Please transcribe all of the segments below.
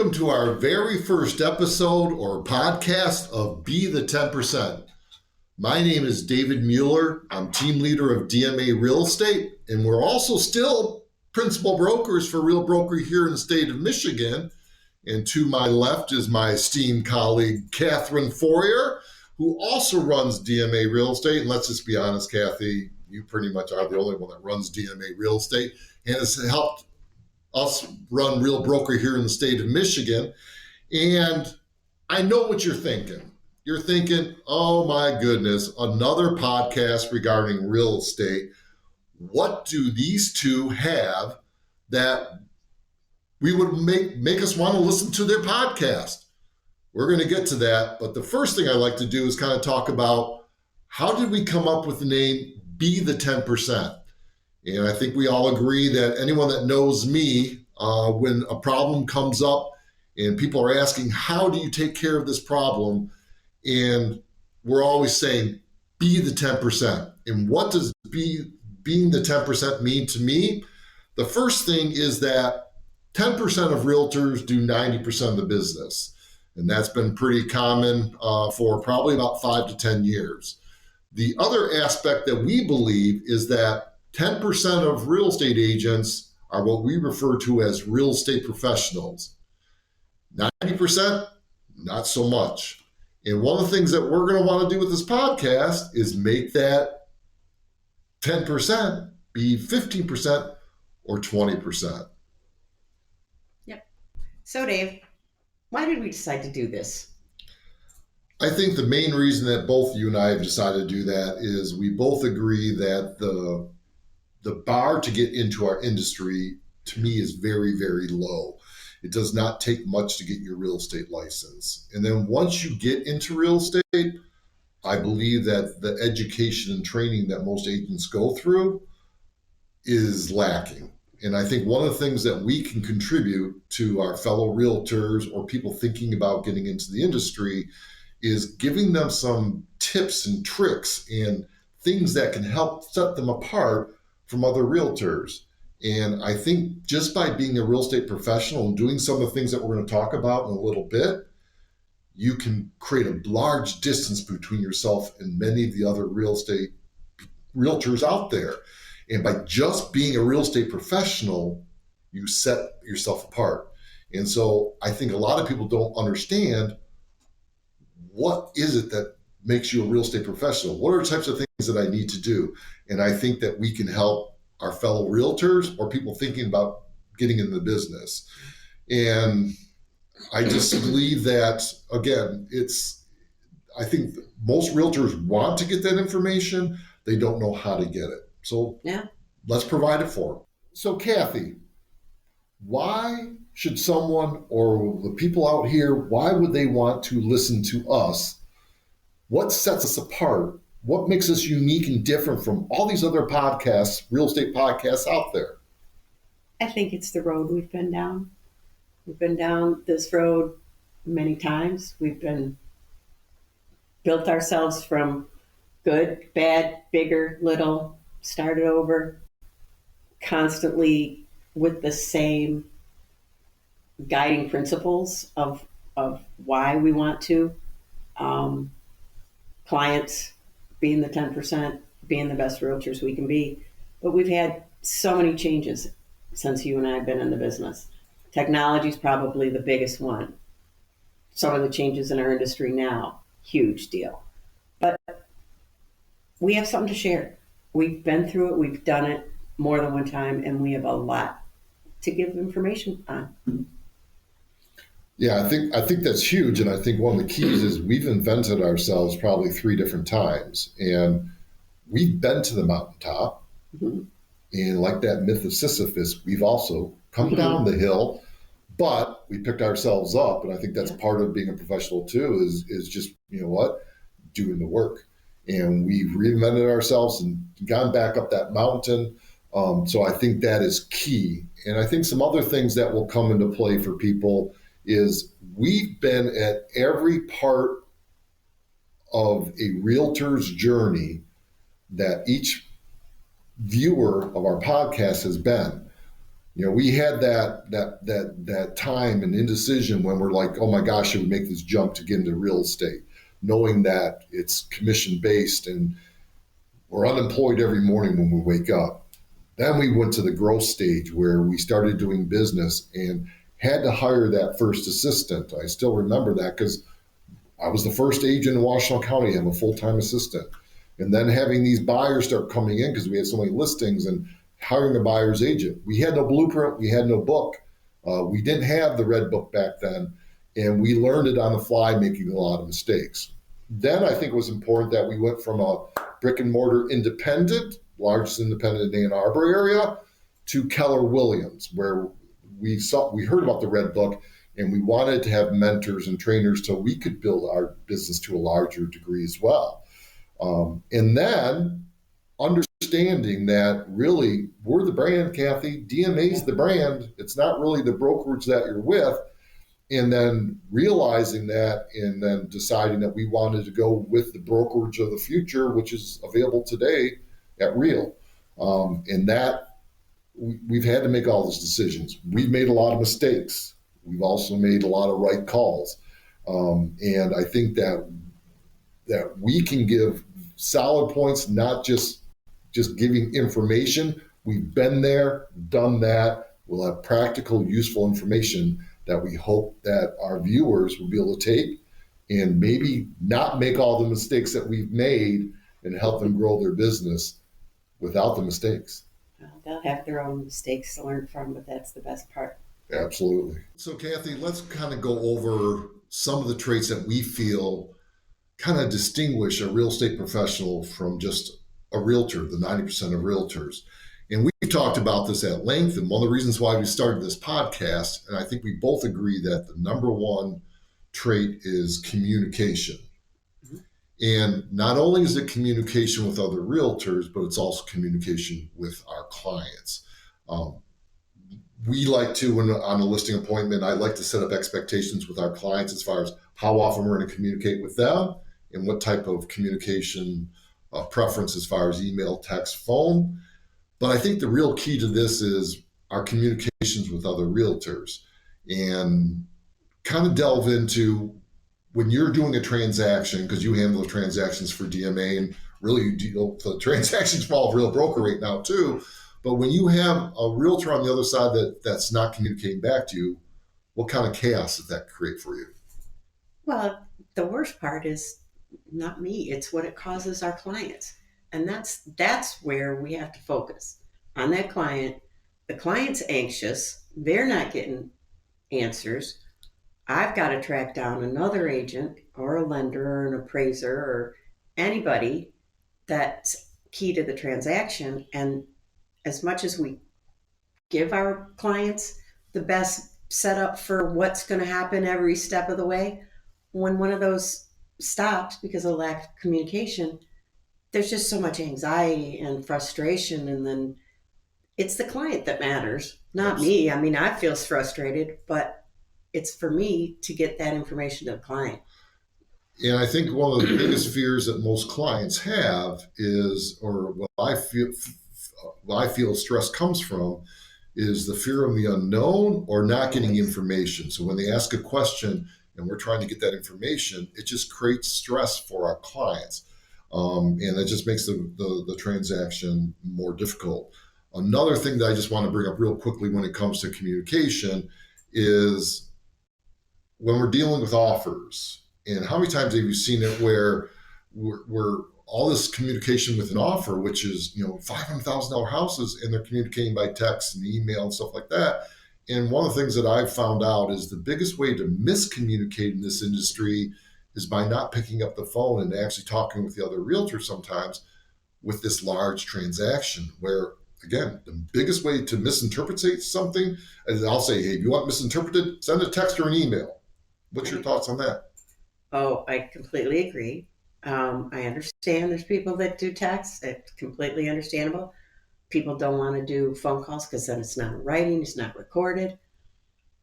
Welcome to our very first episode or podcast of Be the 10%. My name is David Mueller. I'm team leader of DMA Real Estate, and we're also still principal brokers for Real Broker here in the state of Michigan. And to my left is my esteemed colleague, Catherine Fourier, who also runs DMA Real Estate. And let's just be honest, Kathy, you pretty much are the only one that runs DMA Real Estate and has helped us run Real Broker here in the state of Michigan. And I know what you're thinking. You're thinking, oh my goodness, another podcast regarding real estate. What do these two have that we would make us want to listen to their podcast? We're going to get to that. But the first thing I like to do is kind of talk about how did we come up with the name Be the 10%? And I think we all agree that anyone that knows me, when a problem comes up and people are asking, how do you take care of this problem? And we're always saying, be the 10%. And what does being the 10% mean to me? The first thing is that 10% of realtors do 90% of the business. And that's been pretty common for probably about 5 to 10 years. The other aspect that we believe is that 10% of real estate agents are what we refer to as real estate professionals. 90%, not so much. And one of the things that we're going to want to do with this podcast is make that 10% be 15% or 20%. Yep. So Dave, why did we decide to do this? I think the main reason that both you and I have decided to do that is we both agree that the bar to get into our industry, to me, is very, very low. It does not take much to get your real estate license. And then once you get into real estate, I believe that the education and training that most agents go through is lacking. And I think one of the things that we can contribute to our fellow realtors or people thinking about getting into the industry is giving them some tips and tricks and things that can help set them apart from other realtors. And I think just by being a real estate professional and doing some of the things that we're going to talk about in a little bit, you can create a large distance between yourself and many of the other real estate realtors out there. And by just being a real estate professional, you set yourself apart. And so I think a lot of people don't understand, what is it that makes you a real estate professional? What are the types of things that I need to do? And I think that we can help our fellow realtors or people thinking about getting into the business. And I just believe that, again, I think most realtors want to get that information. They don't know how to get it. So Let's provide it for them. So Kathy, why should someone or the people out here, why would they want to listen to us? What sets us apart? What makes us unique and different from all these other podcasts, real estate podcasts out there? I think it's the road we've been down. We've been down this road many times. We've built ourselves from good, bad, bigger, little, started over, constantly with the same guiding principles of why we want to. Clients, being the 10%, being the best realtors we can be. But we've had so many changes since you and I have been in the business. Technology is probably the biggest one. Some of the changes in our industry now, huge deal. But we have something to share. We've been through it, we've done it more than one time, and we have a lot to give information on. Yeah, I think that's huge. And I think one of the keys is we've invented ourselves probably 3 different times. And we've been to the mountaintop. Mm-hmm. And like that myth of Sisyphus, we've also come down the hill, but we picked ourselves up. And I think that's part of being a professional too, is just, you know what, doing the work. And we've reinvented ourselves and gone back up that mountain. So I think that is key. And I think some other things that will come into play for people is we've been at every part of a realtor's journey that each viewer of our podcast has been. We had that time and indecision when we're like, oh my gosh, should we make this jump to get into real estate, knowing that it's commission based and we're unemployed every morning when we wake up. Then we went to the growth stage where we started doing business and had to hire that first assistant. I still remember that because I was the first agent in Washington County to have a full-time assistant. And then having these buyers start coming in because we had so many listings and hiring a buyer's agent. We had no blueprint, we had no book. We didn't have the red book back then. And we learned it on the fly, making a lot of mistakes. Then I think it was important that we went from a brick and mortar independent, largest independent in the Ann Arbor area, to Keller Williams, where we heard about the red book and we wanted to have mentors and trainers so we could build our business to a larger degree as well. And then understanding that really we're the brand, Kathy. DMA's the brand. It's not really the brokerage that you're with. And then realizing that and then deciding that we wanted to go with the brokerage of the future, which is available today at Real. And that we've had to make all those decisions. We've made a lot of mistakes. We've also made a lot of right calls. And I think that we can give solid points, not just giving information. We've been there, done that. We'll have practical, useful information that we hope that our viewers will be able to take and maybe not make all the mistakes that we've made and help them grow their business without the mistakes. Well, they'll have their own mistakes to learn from, but that's the best part. Absolutely. So, Kathy, let's kind of go over some of the traits that we feel kind of distinguish a real estate professional from just a realtor, the 90% of realtors. And we've talked about this at length. And one of the reasons why we started this podcast, and I think we both agree that the number one trait is communication. Mm-hmm. And not only is it communication with other realtors, but it's also communication with our clients. We like to, when on a listing appointment, I like to set up expectations with our clients as far as how often we're going to communicate with them and what type of communication preference as far as email, text, phone. But I think the real key to this is our communications with other realtors and kind of delve into when you're doing a transaction, because you handle the transactions for DMA and really you deal the transactions for all Real Broker right now too. But when you have a realtor on the other side that's not communicating back to you, what kind of chaos does that create for you? Well, the worst part is not me. It's what it causes our clients. And that's where we have to focus on that client. The client's anxious. They're not getting answers. I've got to track down another agent or a lender or an appraiser or anybody that's key to the transaction. And as much as we give our clients the best setup for what's going to happen every step of the way, when one of those stops because of lack of communication, there's just so much anxiety and frustration. And then it's the client that matters, not me. I mean, I feel frustrated, but it's for me to get that information to the client. And I think one of the biggest fears that most clients have is, or what I feel stress comes from, is the fear of the unknown or not getting information. So when they ask a question and we're trying to get that information, it just creates stress for our clients. And it just makes the transaction more difficult. Another thing that I just want to bring up real quickly when it comes to communication is when we're dealing with offers. And how many times have you seen it where we're all this communication with an offer, which is, $500,000 houses, and they're communicating by text and email and stuff like that. And one of the things that I've found out is the biggest way to miscommunicate in this industry is by not picking up the phone and actually talking with the other realtor sometimes with this large transaction where, again, the biggest way to misinterpret something is I'll say, hey, if you want misinterpreted, send a text or an email. What's your thoughts on that? Oh, I completely agree. I understand there's people that do text. It's completely understandable. People don't want to do phone calls because then it's not in writing, it's not recorded.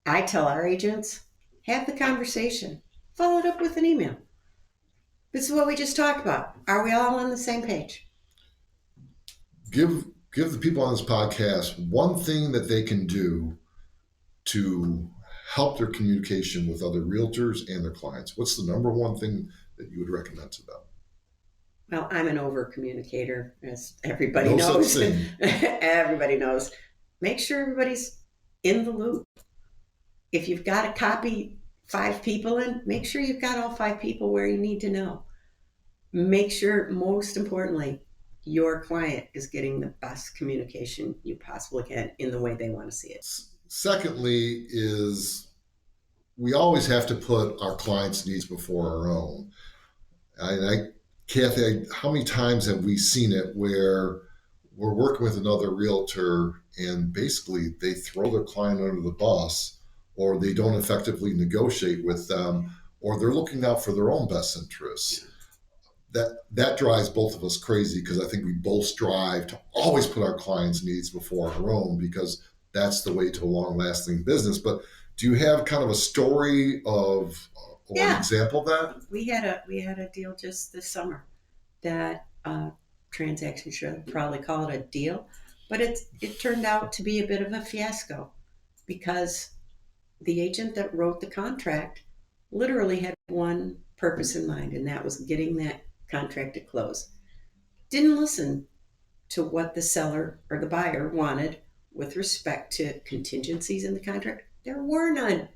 I tell our agents, have the conversation, follow it up with an email. This is what we just talked about. Are we all on the same page? Give give the people on this podcast one thing that they can do to help their communication with other realtors and their clients. What's the number one thing that you would recommend to them? Well, I'm an over communicator, as everybody No such knows. thing. Everybody knows. Make sure everybody's in the loop. If you've got to copy 5 people in, make sure you've got all 5 people where you need to know. Make sure, most importantly, your client is getting the best communication you possibly can in the way they want to see it. Secondly, is we always have to put our clients' needs before our own. Kathy, how many times have we seen it where we're working with another realtor and basically they throw their client under the bus, or they don't effectively negotiate with them, or they're looking out for their own best interests? That drives both of us crazy, because I think we both strive to always put our clients' needs before our own, because that's the way to a long-lasting business. But do you have kind of a story of or an Yeah, example of that? we had a deal just this summer that transaction should probably call it a deal, but it turned out to be a bit of a fiasco because the agent that wrote the contract literally had one purpose in mind, and that was getting that contract to close. Didn't listen to what the seller or the buyer wanted with respect to contingencies in the contract. There were none.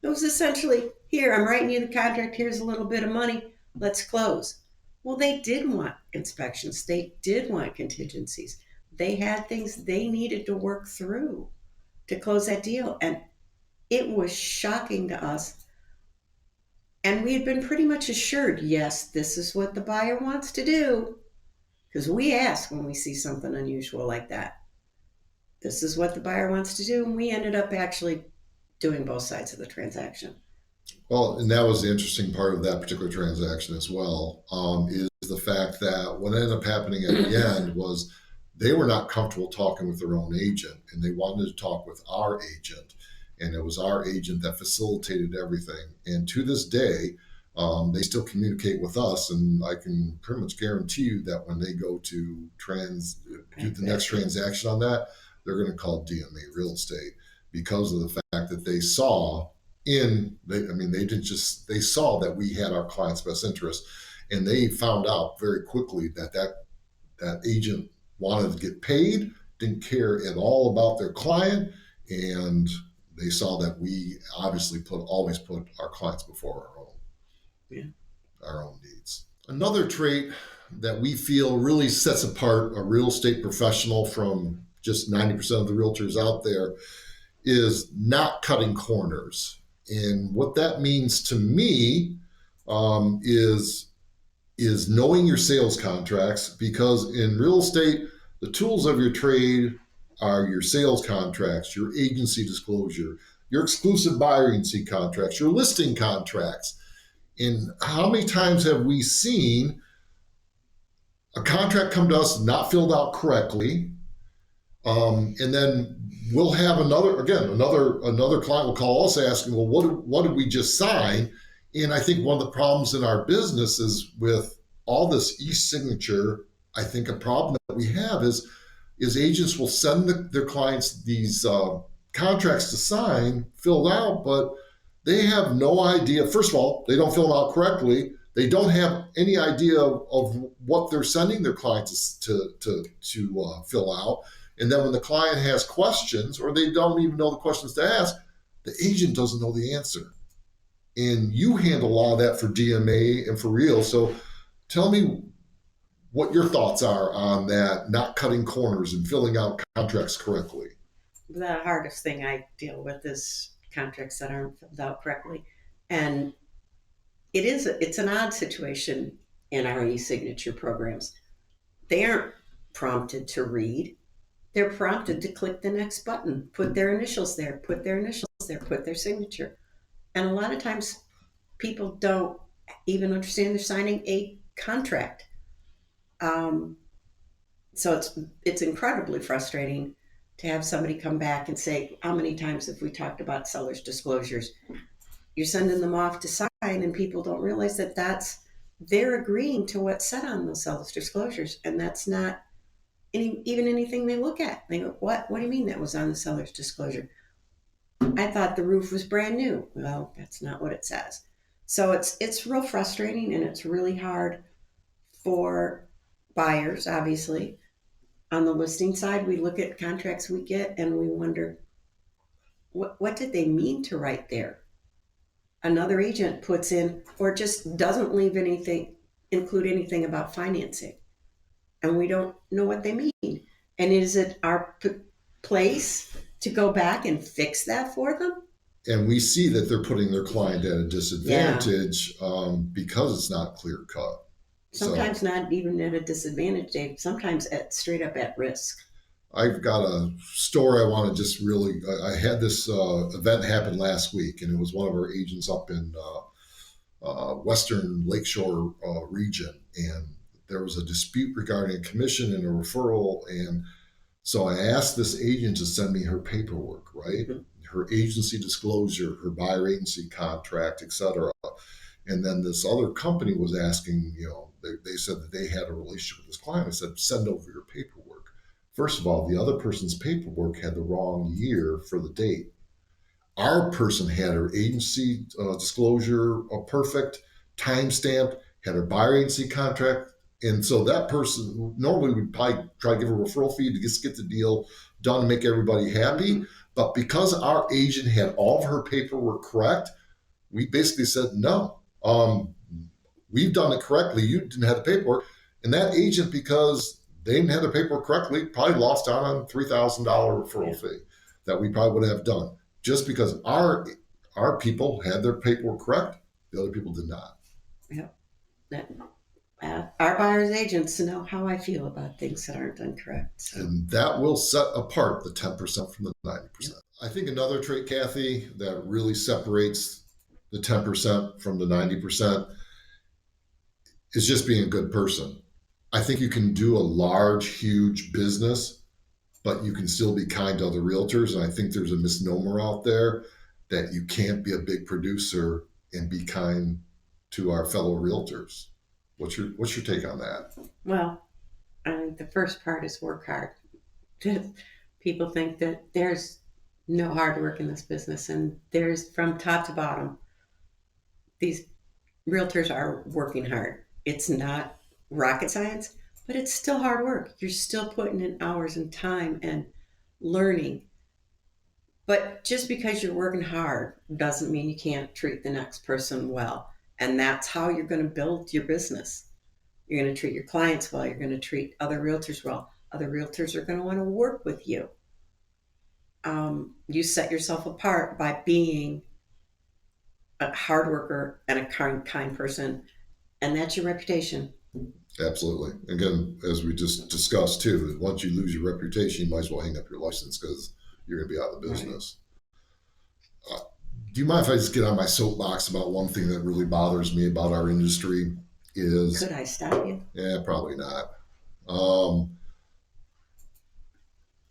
It was essentially, here, I'm writing you the contract, here's a little bit of money, let's close. Well, they did want inspections, they did want contingencies. They had things they needed to work through to close that deal. And it was shocking to us. And we had been pretty much assured, yes, this is what the buyer wants to do. Because we ask when we see something unusual like that. This is what the buyer wants to do. And we ended up actually doing both sides of the transaction. Well, and that was the interesting part of that particular transaction as well, is the fact that what ended up happening at the end was they were not comfortable talking with their own agent, and they wanted to talk with our agent. And it was our agent that facilitated everything. And to this day, they still communicate with us. And I can pretty much guarantee you that when they go to do the next transaction on that, they're going to call DMA Real Estate, because of the fact that they saw they didn't just, they saw that we had our client's best interest, and they found out very quickly that agent wanted to get paid, didn't care at all about their client, and they saw that we obviously always put our clients before Yeah. our own needs. Another trait that we feel really sets apart a real estate professional from just 90% of the realtors out there is not cutting corners. And what that means to me, is knowing your sales contracts, because in real estate, the tools of your trade are your sales contracts, your agency disclosure, your exclusive buyer agency contracts, your listing contracts. And how many times have we seen a contract come to us not filled out correctly? And then we'll have another client will call us asking, well, what did we just sign? And I think one of the problems in our business is with all this e-signature. I think a problem that we have is agents will send their clients these contracts to sign filled out, but they have no idea. First of all, they don't fill them out correctly. They don't have any idea of what they're sending their clients to fill out. And then when the client has questions, or they don't even know the questions to ask, the agent doesn't know the answer. And you handle a lot of that for DMA and for Real. So tell me what your thoughts are on that, not cutting corners and filling out contracts correctly. The hardest thing I deal with is contracts that aren't filled out correctly. And it's an odd situation in our e-signature programs. They aren't prompted to read. They're prompted to click the next button, put their initials there, put their initials there, put their signature. And a lot of times people don't even understand they're signing a contract. Um, so it's incredibly frustrating to have somebody come back and say, how many times have we talked about sellers' disclosures? You're sending them off to sign, and people don't realize they're agreeing to what's said on those sellers' disclosures, and that's not even anything they look at. They go, what? What do you mean that was on the seller's disclosure? I thought the roof was brand new. Well, that's not what it says. So it's real frustrating, and it's really hard for buyers, obviously. On the listing side, we look at contracts we get and we wonder, what did they mean to write there? Another agent puts in, or just doesn't leave anything, include anything about financing, and we don't know what they mean. And is it our place to go back and fix that for them? And we see that they're putting their client at a Yeah. disadvantage because it's not clear cut. Sometimes not even at a disadvantage, Dave. Sometimes straight up at risk. I've got a story I want to just really. I had this event happen last week, and it was one of our agents up in Western Lakeshore region, and there was a dispute regarding a commission and a referral, and so I asked this agent to send me her paperwork, right? Mm-hmm. Her agency disclosure, her buyer agency contract, etc. And then this other company was asking, they said that they had a relationship with this client. I said, send over your paperwork. First of all, the other person's paperwork had the wrong year for the date. Our person had her agency disclosure perfect, time stamped, had her buyer agency contract. And so that person normally would probably try to give a referral fee to just get the deal done and make everybody happy. But because our agent had all of her paperwork correct, we basically said, no, we've done it correctly. You didn't have the paperwork. And that agent, because they didn't have the paperwork correctly, probably lost out on $3,000 referral fee that we probably would have done just because our people had their paperwork correct. The other people did not. Yep. Our buyers agents know how I feel about things that aren't done correct. So. And that will set apart the 10% from the 90%. Yep. I think another trait, Kathy, that really separates the 10% from the 90% is just being a good person. I think you can do a large, huge business, but you can still be kind to other realtors. And I think there's a misnomer out there that you can't be a big producer and be kind to our fellow realtors. What's your take on that? Well, I think the first part is work hard. People think that there's no hard work in this business, and there's, from top to bottom, these realtors are working hard. It's not rocket science, but it's still hard work. You're still putting in hours and time and learning. But just because you're working hard doesn't mean you can't treat the next person well. And that's how you're going to build your business. You're going to treat your clients well. You're going to treat other realtors well. Other realtors are going to want to work with you. You set yourself apart by being a hard worker and a kind person, and that's your reputation. Absolutely. Again, as we just discussed too, once you lose your reputation, you might as well hang up your license because you're going to be out of the business. Right. Do you mind if I just get on my soapbox about one thing that really bothers me about our industry? Could I stop you? Yeah, probably not.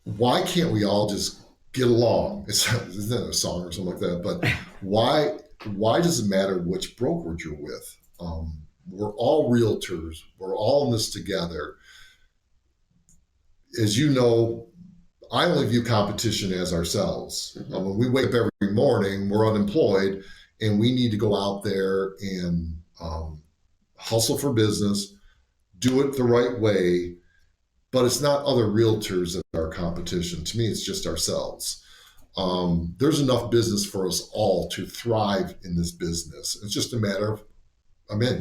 Why can't we all just get along? Isn't that a song or something like that? But why does it matter which brokerage you're with? We're all realtors. We're all in this together. As you know, I only view competition as ourselves. Mm-hmm. When we wake up every morning, we're unemployed, and we need to go out there and hustle for business, do it the right way. But it's not other realtors that are our competition. To me, it's just ourselves. There's enough business for us all to thrive in this business. It's just a matter of,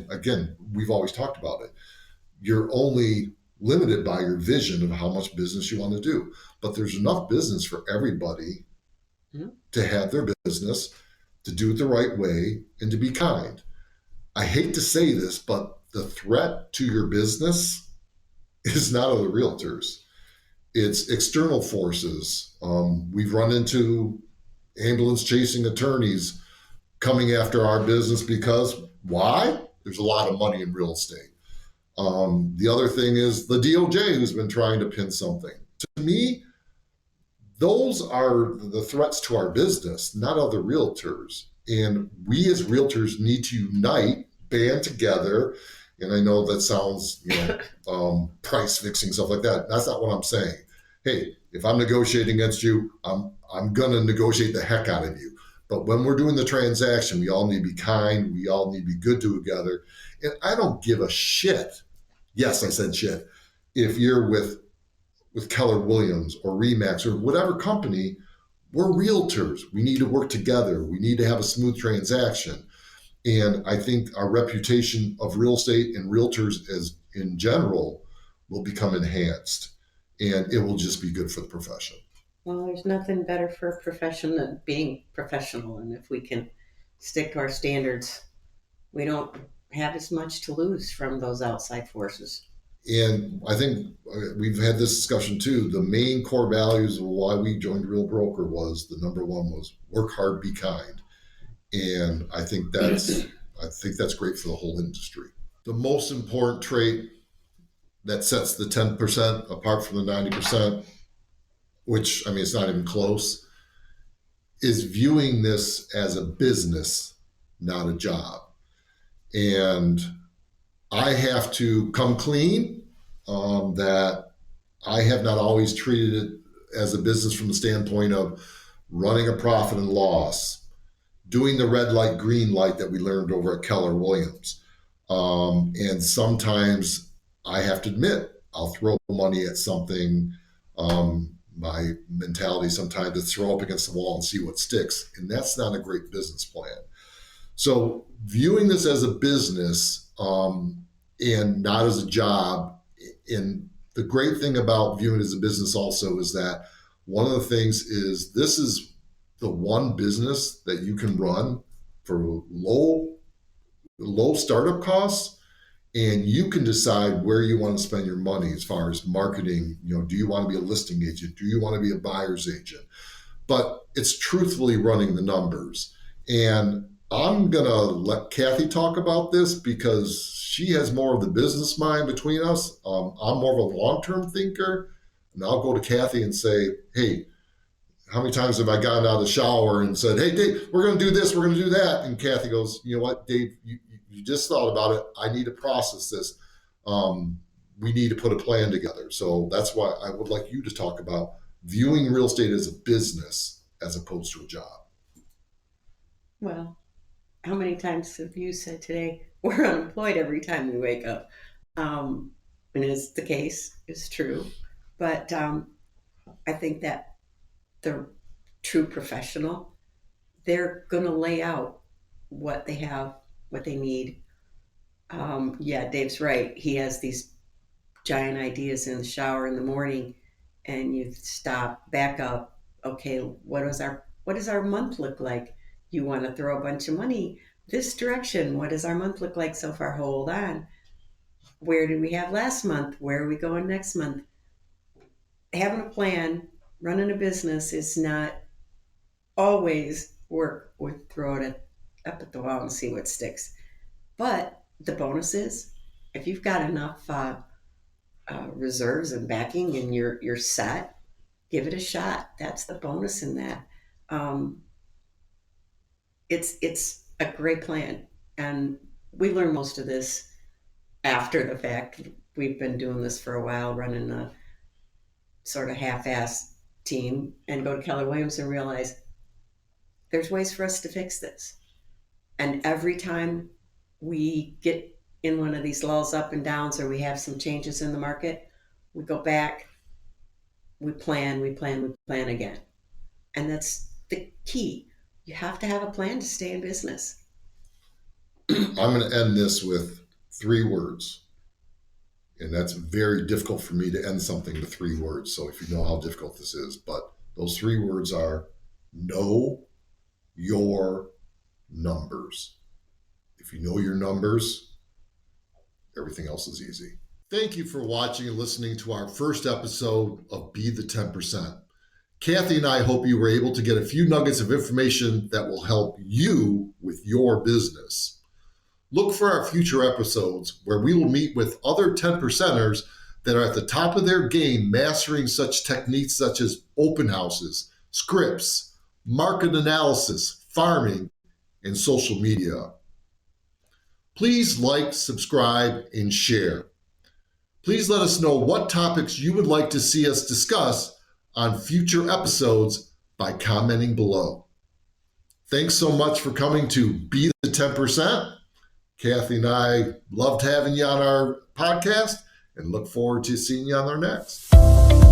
again, we've always talked about it. You're only limited by your vision of how much business you want to do. But there's enough business for everybody to have their business, to do it the right way, and to be kind. I hate to say this, but the threat to your business is not other realtors. It's external forces. We've run into ambulance chasing attorneys coming after our business because why? There's a lot of money in real estate. The other thing is the DOJ who's been trying to pin something. To me, those are the threats to our business, not other realtors. And we as realtors need to unite, band together, And I know that sounds, price fixing, stuff like that. That's not what I'm saying. Hey, if I'm negotiating against you, I'm gonna negotiate the heck out of you. But when we're doing the transaction, we all need to be kind. We all need to be good together. And I don't give a shit. Yes, I said shit. If you're with Keller Williams or Remax or whatever company, we're realtors. We need to work together. We need to have a smooth transaction. And I think our reputation of real estate and realtors as in general will become enhanced, and it will just be good for the profession. Well, there's nothing better for a profession than being professional. And if we can stick to our standards, we don't have as much to lose from those outside forces. And I think we've had this discussion too. The main core values of why we joined Real Broker was the number one was work hard, be kind. And I think that's great for the whole industry. The most important trait that sets the 10% apart from the 90%, which I mean it's not even close, is viewing this as a business, not a job. And I have to come clean that I have not always treated it as a business from the standpoint of running a profit and loss, doing the red light, green light that we learned over at Keller Williams. And sometimes I have to admit, I'll throw money at something. My mentality sometimes is throw up against the wall and see what sticks. And that's not a great business plan. So viewing this as a business and not as a job, and the great thing about viewing it as a business also is that one of the things is this is the one business that you can run for low startup costs, and you can decide where you want to spend your money as far as marketing. Do you want to be a listing agent? Do you want to be a buyer's agent? But it's truthfully running the numbers. And I'm going to let Kathy talk about this because she has more of the business mind between us. I'm more of a long-term thinker. And I'll go to Kathy and say, hey, how many times have I gotten out of the shower and said, hey, Dave, we're going to do this, we're going to do that. And Kathy goes, you know what, Dave, you just thought about it. I need to process this. We need to put a plan together. So that's why I would like you to talk about viewing real estate as a business as opposed to a job. Well, how many times have you said today we're unemployed every time we wake up? And is the case, it's true. But I think that the true professional, they're going to lay out what they have, what they need. Yeah, Dave's right. He has these giant ideas in the shower in the morning, and you stop, back up. Okay, what does our month look like? You want to throw a bunch of money this direction. What does our month look like so far? Hold on. Where did we have last month? Where are we going next month? Having a plan, running a business is not always work or throw it up at the wall and see what sticks. But the bonus is if you've got enough reserves and backing and you're set, give it a shot. That's the bonus in that. Um, it's a great plan, and we learn most of this after the fact. We've been doing this for a while, running a sort of half-ass team, and go to Keller Williams and realize there's ways for us to fix this. And every time we get in one of these lulls up and downs, or we have some changes in the market, we go back, we plan again. And that's the key. You have to have a plan to stay in business. I'm going to end this with 3 words. And that's very difficult for me to end something with 3 words. So if you know how difficult this is, but those 3 words are know your numbers. If you know your numbers, everything else is easy. Thank you for watching and listening to our first episode of Be the 10%. Kathy and I hope you were able to get a few nuggets of information that will help you with your business. Look for our future episodes where we will meet with other 10%ers that are at the top of their game, mastering such techniques such as open houses, scripts, market analysis, farming, and social media. Please like, subscribe, and share. Please let us know what topics you would like to see us discuss on future episodes by commenting below. Thanks so much for coming to Be the 10%. Kathy and I loved having you on our podcast and look forward to seeing you on our next.